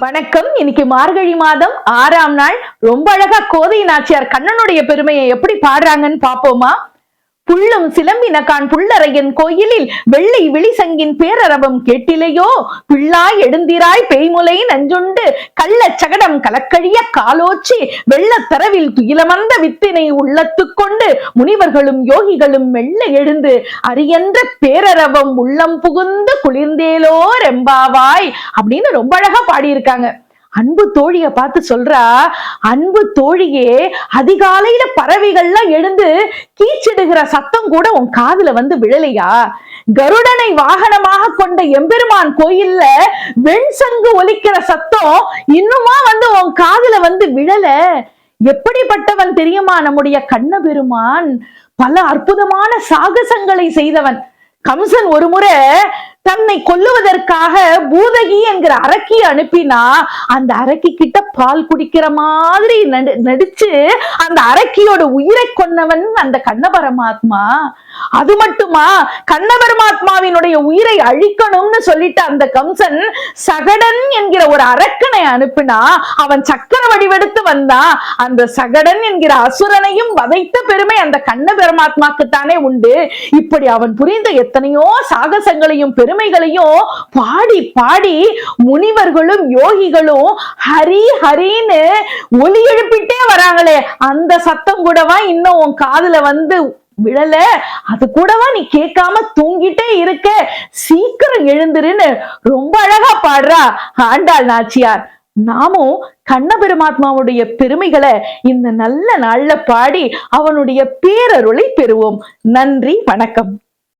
வணக்கம். இன்னைக்கு மார்கழி மாதம் 6ஆம் நாள். ரொம்ப அழகா கோதை நாச்சியார் கண்ணனுடைய பெருமையை எப்படி பாடுறாங்கன்னு பாப்போமா? புள்ளும் சிலம்பினகான் புள்ளரையன் கோயிலில் வெள்ளை விழிசங்கின் பேரரவம் கேட்டிலையோ, பிள்ளாய் எடுந்திராய் பேய்முலை நஞ்சுண்டு கள்ள சகடம் கலக்கழிய காலோச்சி வெள்ளத்தரவில் துயிலமர்ந்த வித்தினை உள்ளத்துக்கொண்டு முனிவர்களும் யோகிகளும் மெல்ல எழுந்து அரியன்ற பேரரவம் உள்ளம் புகுந்து குளிர்ந்தேலோ ரெம்பாவாய் அப்படின்னு ரொம்ப அழகா பாடியிருக்காங்க. அன்பு தோழிய பார்த்து சொல்றா, அன்பு தோழியே, அதிகாலையில பறவைகள்லாம் எழுந்து கீச்சிடுகிற சத்தம் கூட உன் காதுல வந்து விழலையா? கருடனை வாகனமாக கொண்ட எம்பெருமான் கோயில்ல வெண்சங்கு ஒலிக்கிற சத்தம் இன்னுமா வந்து உன் காதுல வந்து விழல? எப்படிப்பட்டவன் தெரியுமா நம்முடைய கண்ண பெருமான்? பல அற்புதமான சாகசங்களை செய்தவன். கம்சன் ஒரு முறை தன்னை கொல்லுவதற்காக பூதகி என்கிற அரக்கியை அனுப்பினா, அந்த அரக்கி கிட்ட பால் குடிக்கிற மாதிரி நடிச்சு அந்த அரக்கியோட உயிரை கொன்னவன் அந்த கண்ண பரமாத்மா. அது மட்டுமா, கண்ண பரமாத்மாவினுடைய உயிரை அழிக்கணும்னு சொல்லிட்டு அந்த கம்சன் சகடன் என்கிற ஒரு அரக்கனை அனுப்பினா, அவன் சக்கர வடிவெடுத்து வந்தான். அந்த சகடன் என்கிற அசுரனையும் வதைத்த பெருமை அந்த கண்ண பரமாத்மாக்கு தானே உண்டு. இப்படி அவன் புரிந்த எத்தனையோ சாகசங்களையும் பெருமைகளையும் பாடி பாடி முனிவர்களும் யோகிகளும் ஹரி ஹரின்னு ஒலி எழுப்பிட்டே வராங்களே, அந்த சத்தம் கூடவா இன்னும் உன் காதுல வந்து விழல? அது கூடவா நீ கேட்காம தூங்கிட்டே இருக்க? சீக்கிரம் எழுந்துருன்னு ரொம்ப அழகா பாடுறா ஆண்டாள் நாச்சியார். நாமும் கண்ண பெருமாத்மாவுடைய பெருமைகளை இந்த நல்ல நாள்ல பாடி அவனுடைய பேரருளை பெறுவோம். நன்றி, வணக்கம்.